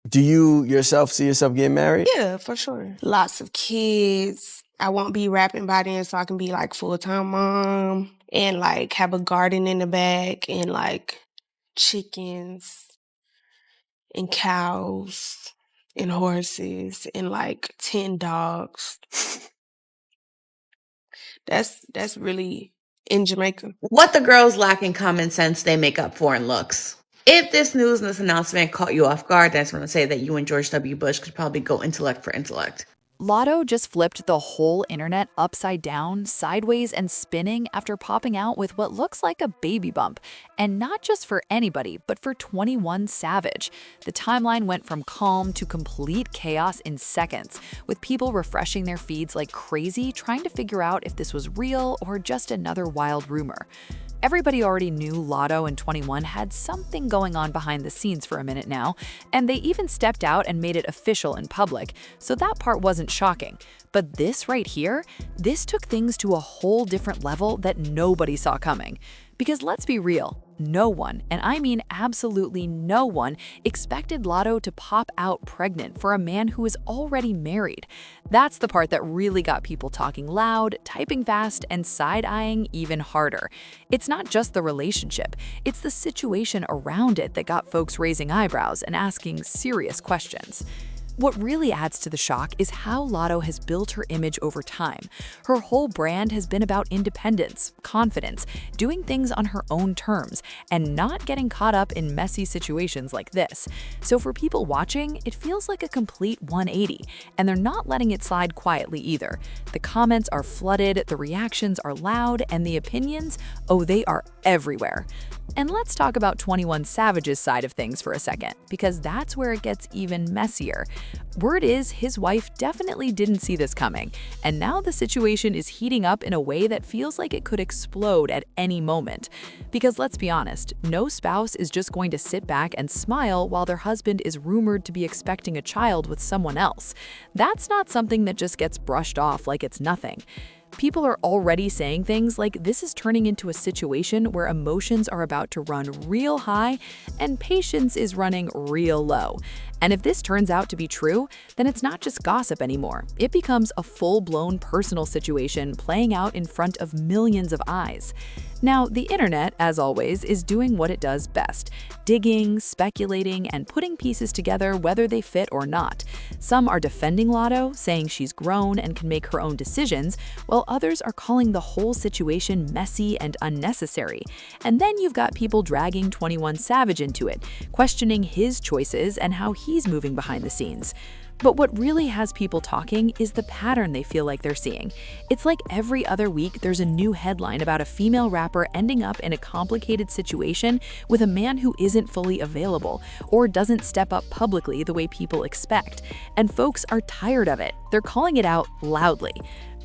Do you yourself see yourself getting married? Yeah, for sure. Lots of kids. I won't be rapping by then, so I can be like full-time mom and like have a garden in the back and like chickens and cows and horses and like 10 dogs. That's really in Jamaica. What the girls lack in common sense, they make up for in looks. If this news and this announcement caught you off guard, then I just want to say that you and George W. Bush could probably go intellect for intellect. Latto just flipped the whole internet upside down, sideways, and spinning after popping out with what looks like a baby bump. And not just for anybody, but for 21 Savage. The timeline went from calm to complete chaos in seconds, with people refreshing their feeds like crazy, trying to figure out if this was real or just another wild rumor. Everybody already knew Latto and 21 had something going on behind the scenes for a minute now, and they even stepped out and made it official in public, so that part wasn't shocking. But this right here, this took things to a whole different level that nobody saw coming. Because let's be real, no one, and I mean absolutely no one, expected Latto to pop out pregnant for a man who is already married. That's the part that really got people talking loud, typing fast, and side-eyeing even harder. It's not just the relationship, it's the situation around it that got folks raising eyebrows and asking serious questions. What really adds to the shock is how Latto has built her image over time. Her whole brand has been about independence, confidence, doing things on her own terms, and not getting caught up in messy situations like this. So for people watching, it feels like a complete 180, and they're not letting it slide quietly either. The comments are flooded, the reactions are loud, and the opinions, oh, they are everywhere. And let's talk about 21 Savage's side of things for a second, because that's where it gets even messier. Word is his wife definitely didn't see this coming, and now the situation is heating up in a way that feels like it could explode at any moment. Because let's be honest, no spouse is just going to sit back and smile while their husband is rumored to be expecting a child with someone else. That's not something that just gets brushed off like it's nothing. People are already saying things like this is turning into a situation where emotions are about to run real high and patience is running real low. And if this turns out to be true, then it's not just gossip anymore. It becomes a full-blown personal situation playing out in front of millions of eyes. Now, the internet, as always, is doing what it does best, digging, speculating, and putting pieces together whether they fit or not. Some are defending Latto, saying she's grown and can make her own decisions, while others are calling the whole situation messy and unnecessary. And then you've got people dragging 21 Savage into it, questioning his choices and how he's moving behind the scenes. But what really has people talking is the pattern they feel like they're seeing. It's like every other week there's a new headline about a female rapper ending up in a complicated situation with a man who isn't fully available or doesn't step up publicly the way people expect. And folks are tired of it. They're calling it out loudly.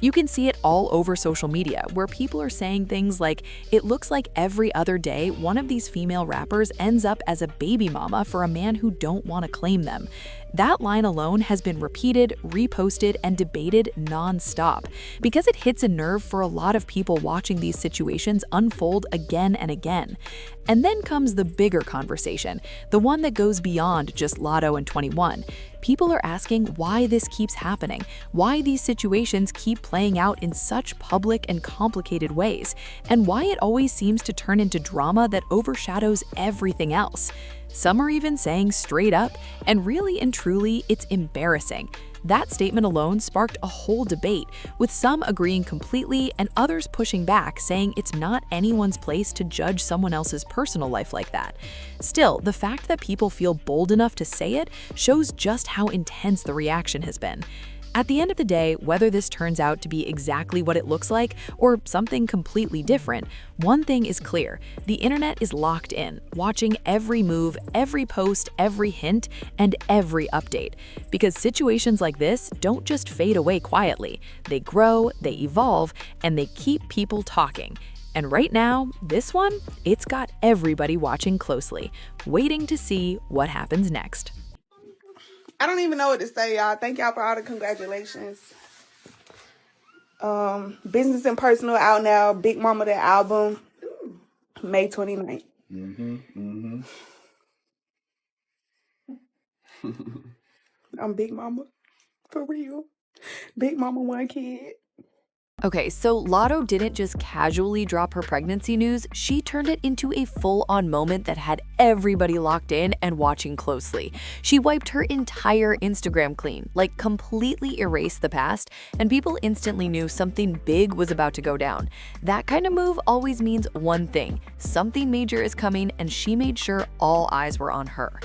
You can see it all over social media, where people are saying things like, it looks like every other day one of these female rappers ends up as a baby mama for a man who don't want to claim them. That line alone has been repeated, reposted, and debated non-stop because it hits a nerve for a lot of people watching these situations unfold again and again. And then comes the bigger conversation, the one that goes beyond just Latto and 21. People are asking why this keeps happening, why these situations keep playing out in such public and complicated ways, and why it always seems to turn into drama that overshadows everything else. Some are even saying straight up, and really and truly, it's embarrassing. That statement alone sparked a whole debate, with some agreeing completely and others pushing back, saying it's not anyone's place to judge someone else's personal life like that. Still, the fact that people feel bold enough to say it shows just how intense the reaction has been. At the end of the day, whether this turns out to be exactly what it looks like or something completely different, one thing is clear: the internet is locked in, watching every move, every post, every hint, and every update. Because situations like this don't just fade away quietly. They grow, they evolve, and they keep people talking. And right now, this one, it's got everybody watching closely, waiting to see what happens next. I don't even know what to say, y'all. Thank y'all for all the congratulations. Business and Personal out now. Big Mama, the album, May 29th. I'm Big Mama. For real. Big Mama, one kid. Okay, so Latto didn't just casually drop her pregnancy news, she turned it into a full-on moment that had everybody locked in and watching closely. She wiped her entire Instagram clean, like completely erased the past, and people instantly knew something big was about to go down. That kind of move always means one thing: something major is coming, and she made sure all eyes were on her.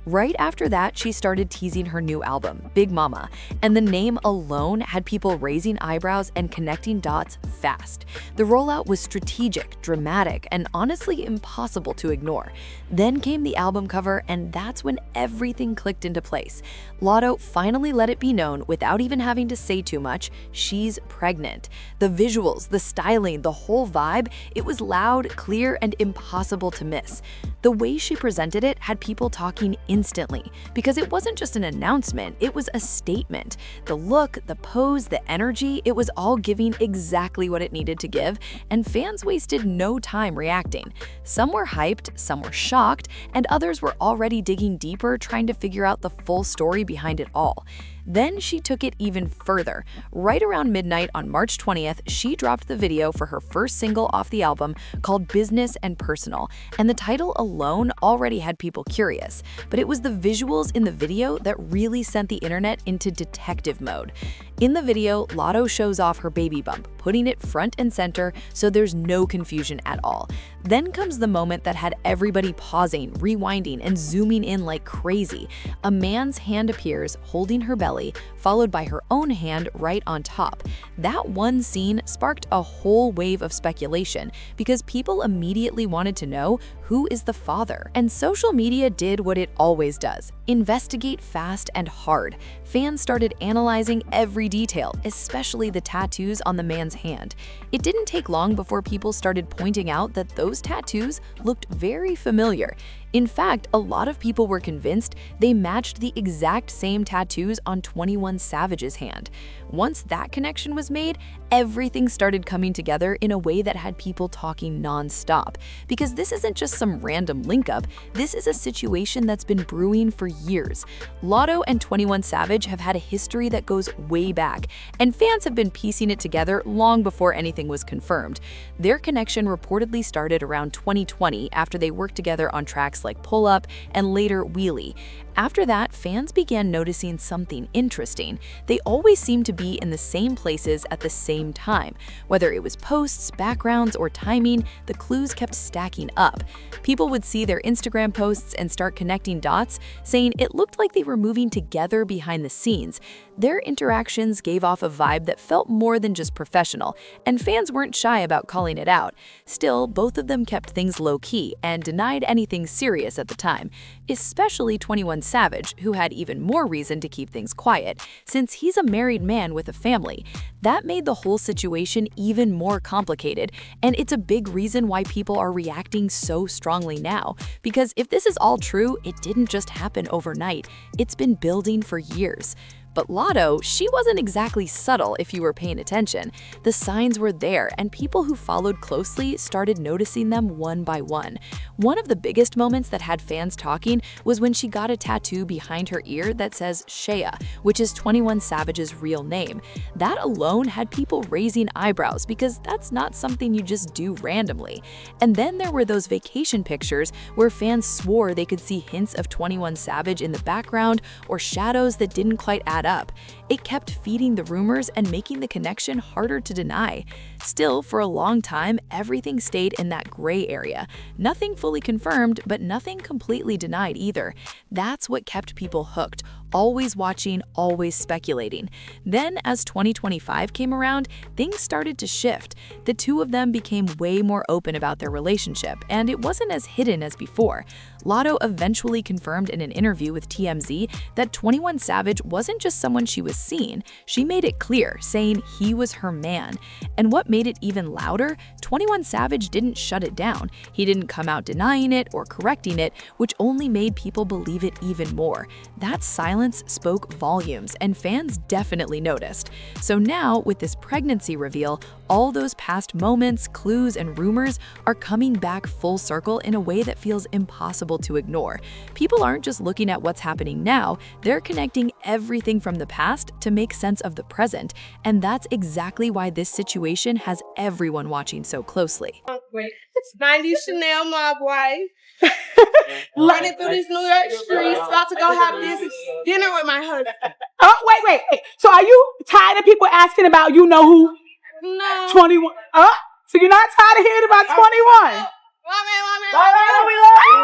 Right after that, she started teasing her new album, Big Mama, and the name alone had people raising eyebrows and connecting dots fast. The rollout was strategic, dramatic, and honestly impossible to ignore. Then came the album cover, and that's when everything clicked into place. Latto finally let it be known, without even having to say too much, she's pregnant. The visuals, the styling, the whole vibe, it was loud, clear, and impossible to miss. The way she presented it had people talking instantly, because it wasn't just an announcement, it was a statement. The look, the pose, the energy, it was all giving exactly what it needed to give, and fans wasted no time reacting. Some were hyped, some were shocked, and others were already digging deeper, trying to figure out the full story behind it all. Then she took it even further. Right around midnight on March 20th, she dropped the video for her first single off the album called Business and Personal, and the title alone already had people curious. But it was the visuals in the video that really sent the internet into detective mode. In the video, Latto shows off her baby bump, putting it front and center so there's no confusion at all. Then comes the moment that had everybody pausing, rewinding, and zooming in like crazy. A man's hand appears holding her belly, followed by her own hand right on top. That one scene sparked a whole wave of speculation because people immediately wanted to know who is the father. And social media did what it always does: investigate fast and hard. Fans started analyzing every detail, especially the tattoos on the man's hand. It didn't take long before people started pointing out that those tattoos looked very familiar. In fact, a lot of people were convinced they matched the exact same tattoos on 21 Savage's hand. Once that connection was made, everything started coming together in a way that had people talking non-stop. Because this isn't just some random link-up, this is a situation that's been brewing for years. Latto and 21 Savage have had a history that goes way back, and fans have been piecing it together long before anything was confirmed. Their connection reportedly started around 2020 after they worked together on tracks like Pull Up and later Wheelie. After that, fans began noticing something interesting. They always seemed to be in the same places at the same time. Whether it was posts, backgrounds, or timing, the clues kept stacking up. People would see their Instagram posts and start connecting dots, saying it looked like they were moving together behind the scenes. Their interactions gave off a vibe that felt more than just professional, and fans weren't shy about calling it out. Still, both of them kept things low-key and denied anything serious at the time, especially 21 Savage, who had even more reason to keep things quiet, since he's a married man with a family. That made the whole situation even more complicated, and it's a big reason why people are reacting so strongly now. Because if this is all true, it didn't just happen overnight. It's been building for years. But Latto, she wasn't exactly subtle if you were paying attention. The signs were there, and people who followed closely started noticing them one by one. One of the biggest moments that had fans talking was when she got a tattoo behind her ear that says Shéyaa, which is 21 Savage's real name. That alone had people raising eyebrows because that's not something you just do randomly. And then there were those vacation pictures where fans swore they could see hints of 21 Savage in the background or shadows that didn't quite add up. It kept feeding the rumors and making the connection harder to deny. Still, for a long time, everything stayed in that gray area. Nothing fully confirmed, but nothing completely denied either. That's what kept people hooked, always watching, always speculating. Then, as 2025 came around, things started to shift. The two of them became way more open about their relationship, and it wasn't as hidden as before. Latto eventually confirmed in an interview with TMZ that 21 Savage wasn't just someone she was seeing. She made it clear, saying he was her man. And what made it even louder, 21 Savage didn't shut it down. He didn't come out denying it or correcting it, which only made people believe it even more. That silence silence spoke volumes, and fans definitely noticed. So now, with this pregnancy reveal, all those past moments, clues, and rumors are coming back full circle in a way that feels impossible to ignore. People aren't just looking at what's happening now, they're connecting everything from the past to make sense of the present, and that's exactly why this situation has everyone watching so closely. Wait, it's 90 Chanel, my boy. Running through these New York streets, about to go have this dinner with my husband. Oh, wait. So are you tired of people asking about you know who? No. 21. So you're not tired of hearing about 21? Woman. We love you.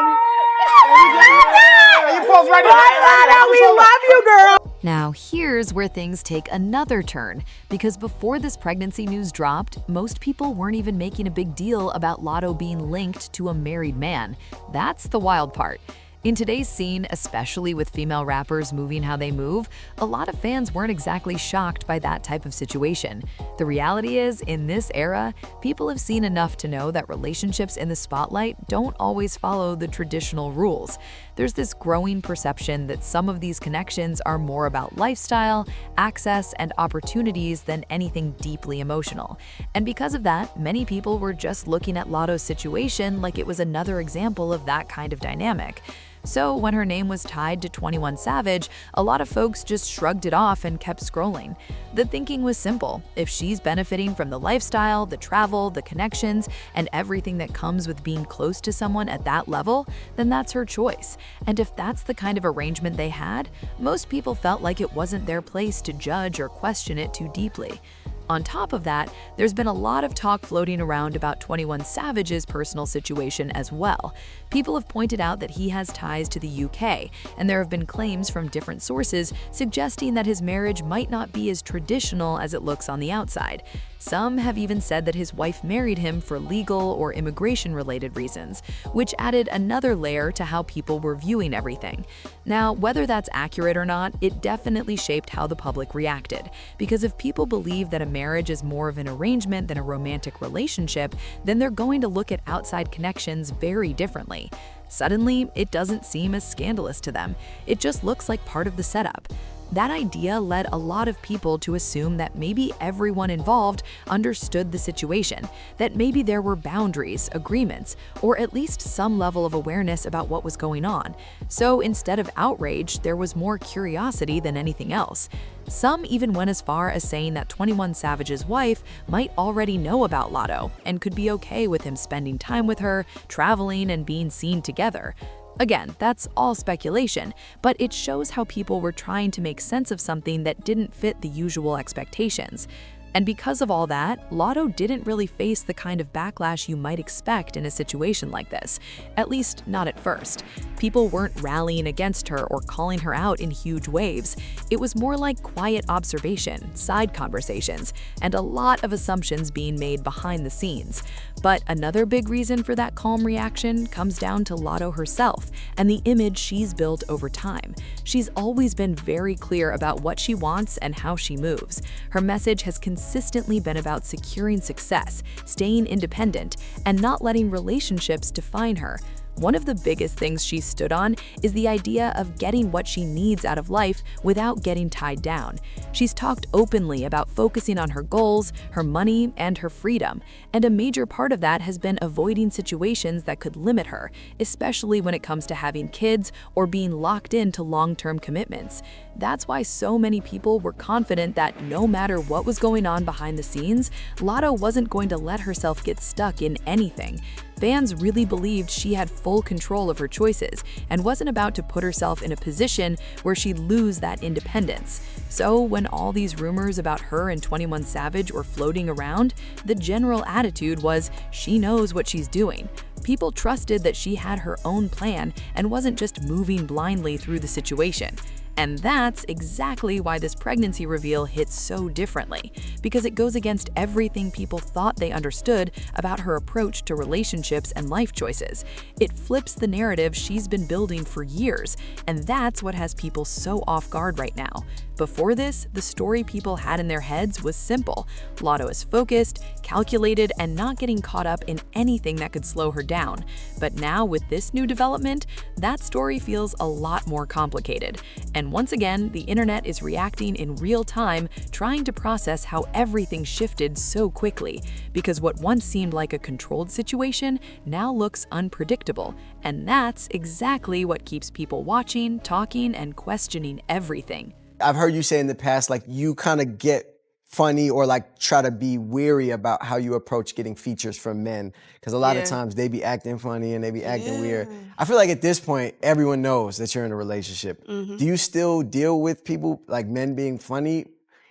We love you, girl. Now, here's where things take another turn, because before this pregnancy news dropped, most people weren't even making a big deal about Latto being linked to a married man. That's the wild part. In today's scene, especially with female rappers moving how they move, a lot of fans weren't exactly shocked by that type of situation. The reality is, in this era, people have seen enough to know that relationships in the spotlight don't always follow the traditional rules. There's this growing perception that some of these connections are more about lifestyle, access, and opportunities than anything deeply emotional. And because of that, many people were just looking at Latto's situation like it was another example of that kind of dynamic. So when her name was tied to 21 Savage, a lot of folks just shrugged it off and kept scrolling. The thinking was simple. If she's benefiting from the lifestyle, the travel, the connections, and everything that comes with being close to someone at that level, then that's her choice. And if that's the kind of arrangement they had, most people felt like it wasn't their place to judge or question it too deeply. On top of that, there's been a lot of talk floating around about 21 Savage's personal situation as well. People have pointed out that he has ties to the UK, and there have been claims from different sources suggesting that his marriage might not be as traditional as it looks on the outside. Some have even said that his wife married him for legal or immigration-related reasons, which added another layer to how people were viewing everything. Now, whether that's accurate or not, it definitely shaped how the public reacted, because if people believe that a marriage is more of an arrangement than a romantic relationship, then they're going to look at outside connections very differently. Suddenly, it doesn't seem as scandalous to them. It just looks like part of the setup. That idea led a lot of people to assume that maybe everyone involved understood the situation, that maybe there were boundaries, agreements, or at least some level of awareness about what was going on. So instead of outrage, there was more curiosity than anything else. Some even went as far as saying that 21 Savage's wife might already know about Latto and could be okay with him spending time with her, traveling, and being seen together. Again, that's all speculation, but it shows how people were trying to make sense of something that didn't fit the usual expectations. And because of all that, Latto didn't really face the kind of backlash you might expect in a situation like this, at least not at first. People weren't rallying against her or calling her out in huge waves. It was more like quiet observation, side conversations, and a lot of assumptions being made behind the scenes. But another big reason for that calm reaction comes down to Latto herself and the image she's built over time. She's always been very clear about what she wants and how she moves. Her message has consistently been about securing success, staying independent, and not letting relationships define her. One of the biggest things she stood on is the idea of getting what she needs out of life without getting tied down. She's talked openly about focusing on her goals, her money, and her freedom, and a major part of that has been avoiding situations that could limit her, especially when it comes to having kids or being locked into long-term commitments. That's why so many people were confident that no matter what was going on behind the scenes, Latto wasn't going to let herself get stuck in anything. Fans really believed she had full control of her choices and wasn't about to put herself in a position where she'd lose that independence. So when all these rumors about her and 21 Savage were floating around, the general attitude was she knows what she's doing. People trusted that she had her own plan and wasn't just moving blindly through the situation. And that's exactly why this pregnancy reveal hits so differently, because it goes against everything people thought they understood about her approach to relationships and life choices. It flips the narrative she's been building for years, and that's what has people so off guard right now. Before this, the story people had in their heads was simple. Latto is focused, calculated, and not getting caught up in anything that could slow her down. But now, with this new development, that story feels a lot more complicated. And And once again, the internet is reacting in real time, trying to process how everything shifted so quickly. Because what once seemed like a controlled situation now looks unpredictable. And that's exactly what keeps people watching, talking, and questioning everything. I've heard you say in the past, like, you kind of get funny or like try to be weary about how you approach getting features from men. Because a lot of times they be acting funny and they be acting weird. I feel like at this point, everyone knows that you're in a relationship. Do you still deal with people, like men being funny?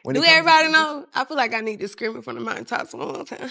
Do everybody know? I feel like I need to scream in front of mine tops one more time.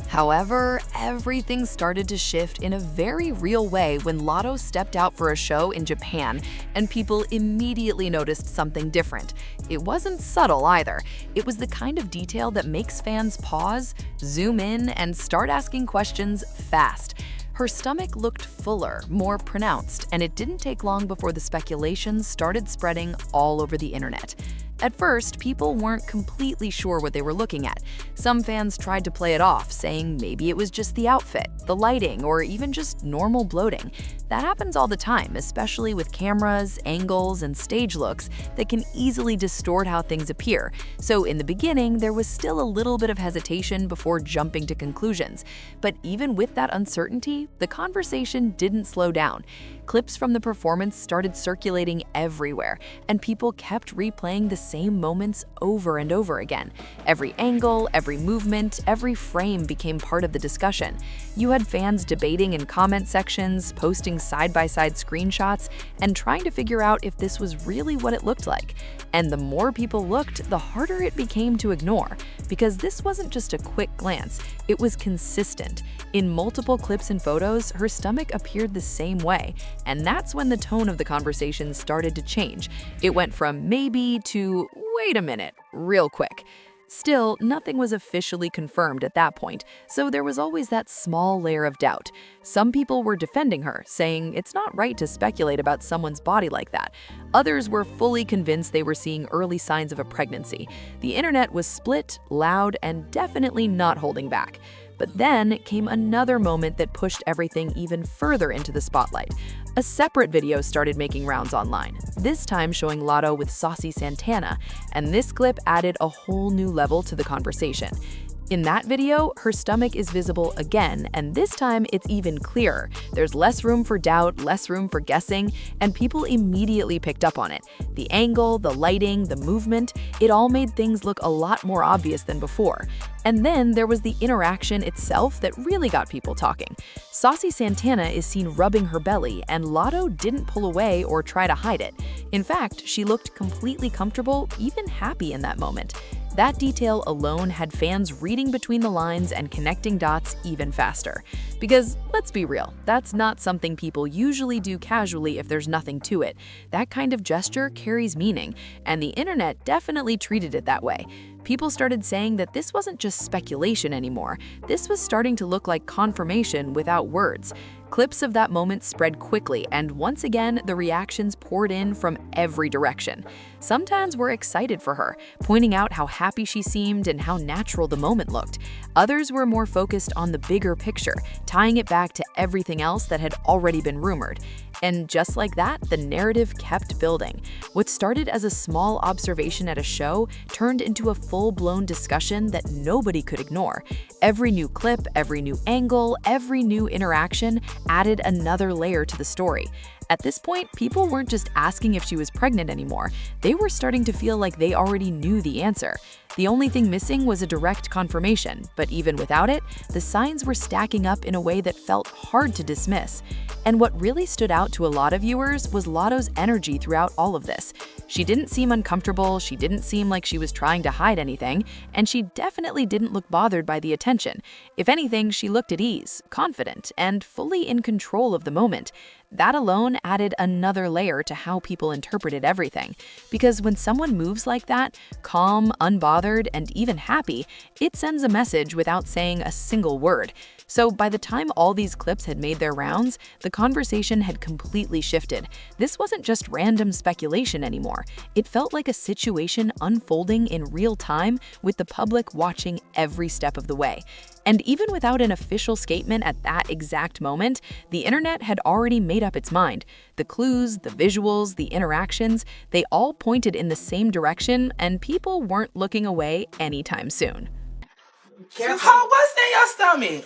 However, everything started to shift in a very real way when Latto stepped out for a show in Japan, and people immediately noticed something different. It wasn't subtle either. It was the kind of detail that makes fans pause, zoom in, and start asking questions fast. Her stomach looked fuller, more pronounced, and it didn't take long before the speculations started spreading all over the internet. At first, people weren't completely sure what they were looking at. Some fans tried to play it off, saying maybe it was just the outfit, the lighting, or even just normal bloating. That happens all the time, especially with cameras, angles, and stage looks that can easily distort how things appear. So in the beginning, there was still a little bit of hesitation before jumping to conclusions. But even with that uncertainty, the conversation didn't slow down. Clips from the performance started circulating everywhere, and people kept replaying the same moments over and over again. Every angle, every movement, every frame became part of the discussion. You had fans debating in comment sections, posting side-by-side screenshots, and trying to figure out if this was really what it looked like. And the more people looked, the harder it became to ignore, because this wasn't just a quick glance, it was consistent. In multiple clips and photos, her stomach appeared the same way, and that's when the tone of the conversation started to change. It went from maybe to wait a minute, real quick. Still, nothing was officially confirmed at that point, so there was always that small layer of doubt. Some people were defending her, saying it's not right to speculate about someone's body like that. Others were fully convinced they were seeing early signs of a pregnancy. The internet was split, loud, and definitely not holding back. But then came another moment that pushed everything even further into the spotlight. A separate video started making rounds online, this time showing Latto with Saucy Santana, and this clip added a whole new level to the conversation. In that video, her stomach is visible again, and this time it's even clearer. There's less room for doubt, less room for guessing, and people immediately picked up on it. The angle, the lighting, the movement, it all made things look a lot more obvious than before. And then there was the interaction itself that really got people talking. Saucy Santana is seen rubbing her belly, and Latto didn't pull away or try to hide it. In fact, she looked completely comfortable, even happy in that moment. That detail alone had fans reading between the lines and connecting dots even faster. Because, let's be real, that's not something people usually do casually if there's nothing to it. That kind of gesture carries meaning, and the internet definitely treated it that way. People started saying that this wasn't just speculation anymore. This was starting to look like confirmation without words. Clips of that moment spread quickly, and once again, the reactions poured in from every direction. Some fans were excited for her, pointing out how happy she seemed and how natural the moment looked. Others were more focused on the bigger picture, tying it back to everything else that had already been rumored. And just like that, the narrative kept building. What started as a small observation at a show turned into a full-blown discussion that nobody could ignore. Every new clip, every new angle, every new interaction added another layer to the story. At this point, people weren't just asking if she was pregnant anymore. They were starting to feel like they already knew the answer. The only thing missing was a direct confirmation, but even without it, the signs were stacking up in a way that felt hard to dismiss. And what really stood out to a lot of viewers was Latto's energy throughout all of this. She didn't seem uncomfortable, she didn't seem like she was trying to hide anything, and she definitely didn't look bothered by the attention. If anything, she looked at ease, confident, and fully in control of the moment. That alone added another layer to how people interpreted everything. Because when someone moves like that, calm, unbothered, and even happy, it sends a message without saying a single word. So by the time all these clips had made their rounds, the conversation had completely shifted. This wasn't just random speculation anymore. It felt like a situation unfolding in real time with the public watching every step of the way. And even without an official statement at that exact moment, the internet had already made up its mind. The clues, the visuals, the interactions, they all pointed in the same direction, and people weren't looking away anytime soon. Careful. What's in your stomach?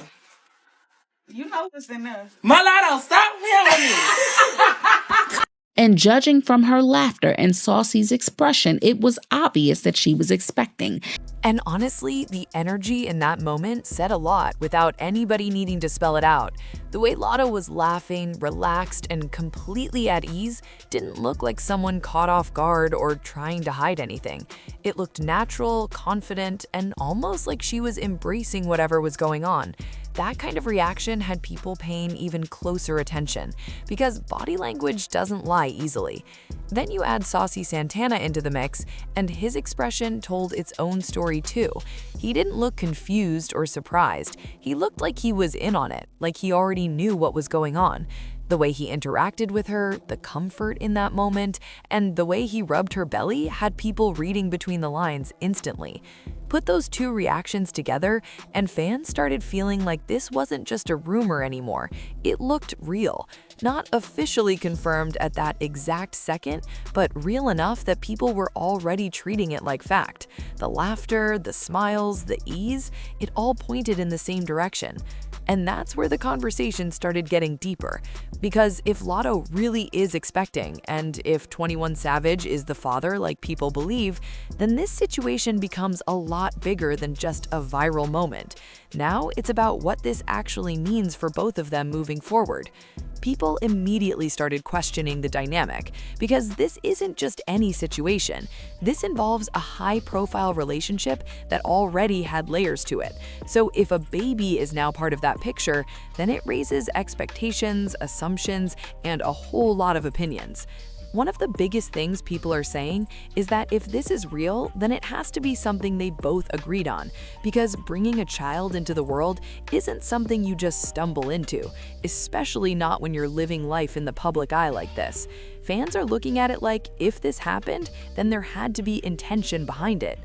You know what's in there. Mulatto, stop playing with me. And judging from her laughter and Saucy's expression, it was obvious that she was expecting. And honestly, the energy in that moment said a lot without anybody needing to spell it out. The way Latto was laughing, relaxed, and completely at ease didn't look like someone caught off guard or trying to hide anything. It looked natural, confident, and almost like she was embracing whatever was going on. That kind of reaction had people paying even closer attention, because body language doesn't lie easily. Then you add Saucy Santana into the mix, and his expression told its own story too. He didn't look confused or surprised. He looked like he was in on it, like he already knew what was going on. The way he interacted with her, the comfort in that moment, and the way he rubbed her belly had people reading between the lines instantly. Put those two reactions together, and fans started feeling like this wasn't just a rumor anymore. It looked real. Not officially confirmed at that exact second, but real enough that people were already treating it like fact. The laughter, the smiles, the ease, it all pointed in the same direction. And that's where the conversation started getting deeper. Because if Latto really is expecting, and if 21 Savage is the father like people believe, then this situation becomes a lot bigger than just a viral moment. Now it's about what this actually means for both of them moving forward. People immediately started questioning the dynamic, because this isn't just any situation. This involves a high-profile relationship that already had layers to it. So if a baby is now part of that picture, then it raises expectations, assumptions, and a whole lot of opinions. One of the biggest things people are saying is that if this is real, then it has to be something they both agreed on, because bringing a child into the world isn't something you just stumble into, especially not when you're living life in the public eye like this. Fans are looking at it like if this happened, then there had to be intention behind it.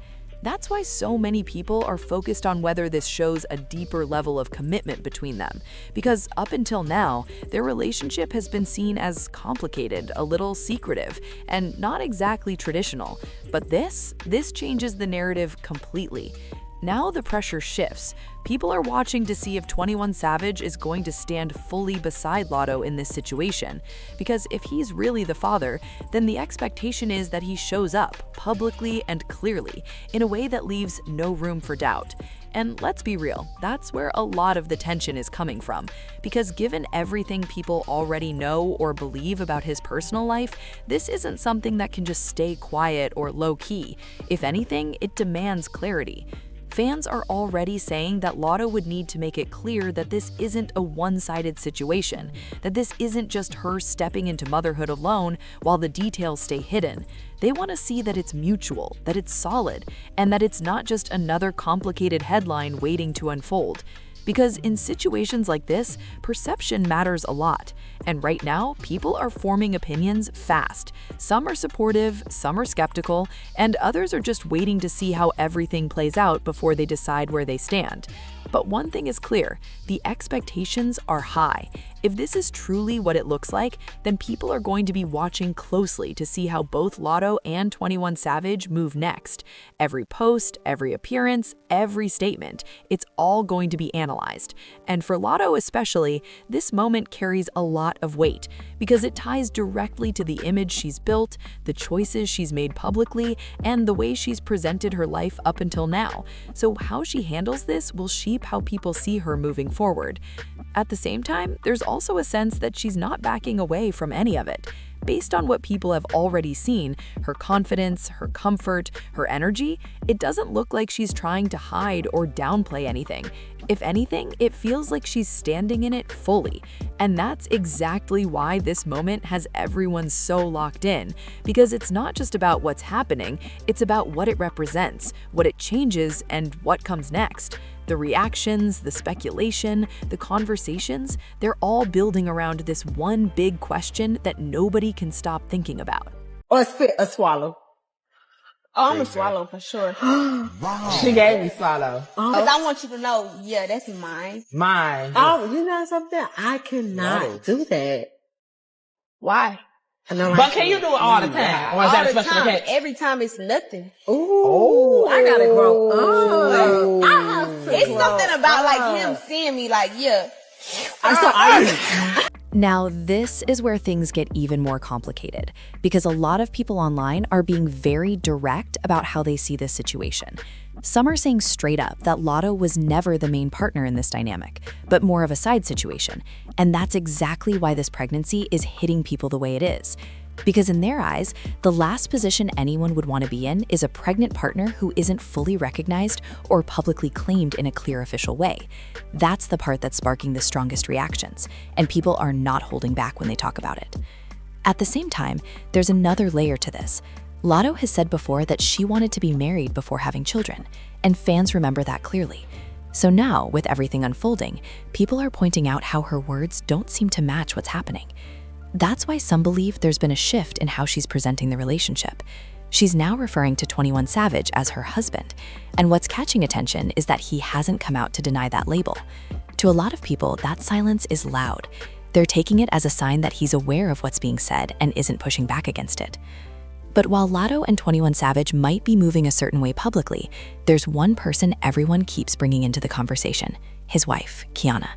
That's why so many people are focused on whether this shows a deeper level of commitment between them, because up until now, their relationship has been seen as complicated, a little secretive, and not exactly traditional. But this changes the narrative completely. Now the pressure shifts. People are watching to see if 21 Savage is going to stand fully beside Latto in this situation. Because if he's really the father, then the expectation is that he shows up, publicly and clearly, in a way that leaves no room for doubt. And let's be real, that's where a lot of the tension is coming from. Because given everything people already know or believe about his personal life, this isn't something that can just stay quiet or low-key. If anything, it demands clarity. Fans are already saying that Latto would need to make it clear that this isn't a one-sided situation, that this isn't just her stepping into motherhood alone while the details stay hidden. They want to see that it's mutual, that it's solid, and that it's not just another complicated headline waiting to unfold. Because in situations like this, perception matters a lot. And right now, people are forming opinions fast. Some are supportive, some are skeptical, and others are just waiting to see how everything plays out before they decide where they stand. But one thing is clear, the expectations are high. If this is truly what it looks like, then people are going to be watching closely to see how both Latto and 21 Savage move next. Every post, every appearance, every statement, it's all going to be analyzed. And for Latto especially, this moment carries a lot of weight because it ties directly to the image she's built, the choices she's made publicly, and the way she's presented her life up until now. So how she handles this will shape how people see her moving forward. At the same time, there's also a sense that she's not backing away from any of it. Based on what people have already seen, her confidence, her comfort, her energy, it doesn't look like she's trying to hide or downplay anything. If anything, it feels like she's standing in it fully. And that's exactly why this moment has everyone so locked in, because it's not just about what's happening, it's about what it represents, what it changes, and what comes next. The reactions, the speculation, the conversations, they're all building around this one big question that nobody can stop thinking about. Or spit or swallow. Oh, I'm gonna swallow for sure. Wow. She gave me swallow. Because I want you to know, yeah, that's mine. Mine. Oh, you know something? I cannot do that. Why? But can you do it all the time? Or is that a special occasion? Every time it's nothing. Ooh, I gotta grow up. I have to It's something about like him seeing me like, yeah. Now, this is where things get even more complicated because a lot of people online are being very direct about how they see this situation. Some are saying straight up that Latto was never the main partner in this dynamic, but more of a side situation. And that's exactly why this pregnancy is hitting people the way it is. Because in their eyes, the last position anyone would want to be in is a pregnant partner who isn't fully recognized or publicly claimed in a clear official way. That's the part that's sparking the strongest reactions, and people are not holding back when they talk about it. At the same time, there's another layer to this. Latto has said before that she wanted to be married before having children, and fans remember that clearly. So now, with everything unfolding, people are pointing out how her words don't seem to match what's happening. That's why some believe there's been a shift in how she's presenting the relationship. She's now referring to 21 Savage as her husband, and what's catching attention is that he hasn't come out to deny that label. To a lot of people, that silence is loud. They're taking it as a sign that he's aware of what's being said and isn't pushing back against it. But while Latto and 21 Savage might be moving a certain way publicly, there's one person everyone keeps bringing into the conversation, his wife, Kiana.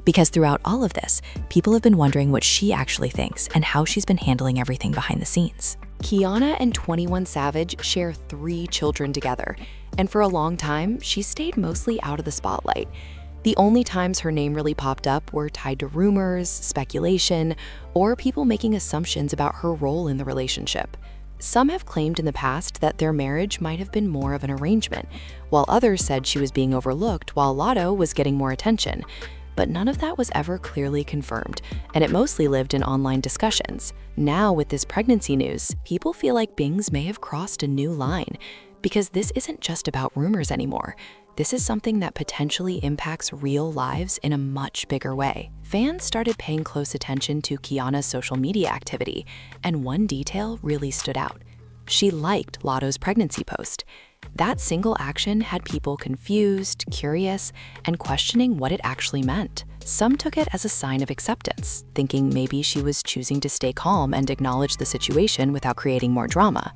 Because throughout all of this, people have been wondering what she actually thinks and how she's been handling everything behind the scenes. Kiana and 21 Savage share 3 children together, and for a long time, she stayed mostly out of the spotlight. The only times her name really popped up were tied to rumors, speculation, or people making assumptions about her role in the relationship. Some have claimed in the past that their marriage might have been more of an arrangement, while others said she was being overlooked while Latto was getting more attention. But none of that was ever clearly confirmed, and it mostly lived in online discussions. Now, with this pregnancy news, people feel like Bings may have crossed a new line, because this isn't just about rumors anymore. This is something that potentially impacts real lives in a much bigger way. Fans started paying close attention to Kiana's social media activity, and one detail really stood out. She liked Latto's pregnancy post. That single action had people confused, curious, and questioning what it actually meant. Some took it as a sign of acceptance, thinking maybe she was choosing to stay calm and acknowledge the situation without creating more drama.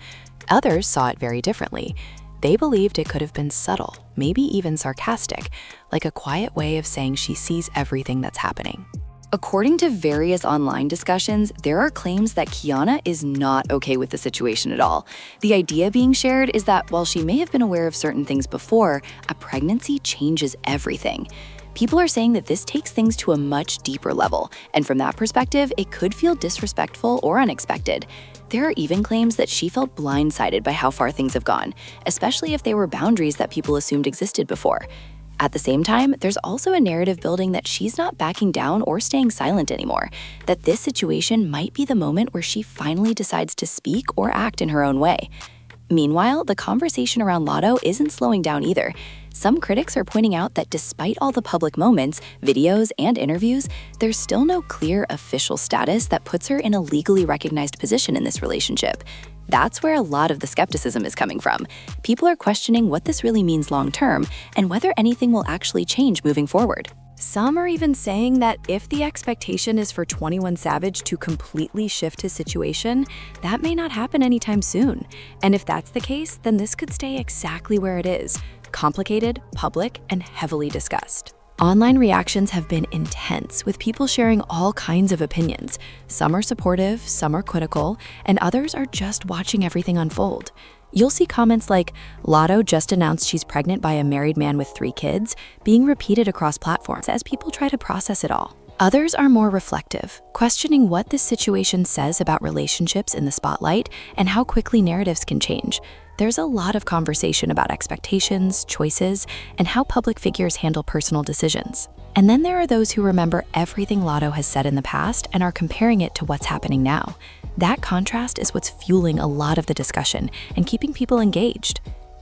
Others saw it very differently. They believed it could have been subtle, maybe even sarcastic, like a quiet way of saying she sees everything that's happening. According to various online discussions, there are claims that Kiana is not okay with the situation at all. The idea being shared is that while she may have been aware of certain things before, a pregnancy changes everything. People are saying that this takes things to a much deeper level, and from that perspective, it could feel disrespectful or unexpected. There are even claims that she felt blindsided by how far things have gone, especially if they were boundaries that people assumed existed before. At the same time, there's also a narrative building that she's not backing down or staying silent anymore, that this situation might be the moment where she finally decides to speak or act in her own way. Meanwhile, the conversation around Latto isn't slowing down either. Some critics are pointing out that despite all the public moments, videos, and interviews, there's still no clear official status that puts her in a legally recognized position in this relationship. That's where a lot of the skepticism is coming from. People are questioning what this really means long-term and whether anything will actually change moving forward. Some are even saying that if the expectation is for 21 Savage to completely shift his situation, that may not happen anytime soon. And if that's the case, then this could stay exactly where it is, complicated, public, and heavily discussed. Online reactions have been intense, with people sharing all kinds of opinions. Some are supportive, some are critical, and others are just watching everything unfold. You'll see comments like, "Latto just announced she's pregnant by a married man with 3 kids," being repeated across platforms as people try to process it all. Others are more reflective, questioning what this situation says about relationships in the spotlight and how quickly narratives can change. There's a lot of conversation about expectations, choices, and how public figures handle personal decisions. And then there are those who remember everything Latto has said in the past and are comparing it to what's happening now. That contrast is what's fueling a lot of the discussion and keeping people engaged.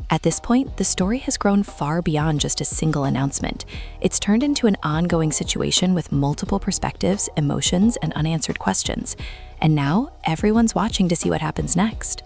At this point, the story has grown far beyond just a single announcement. It's turned into an ongoing situation with multiple perspectives, emotions, and unanswered questions. And now, everyone's watching to see what happens next.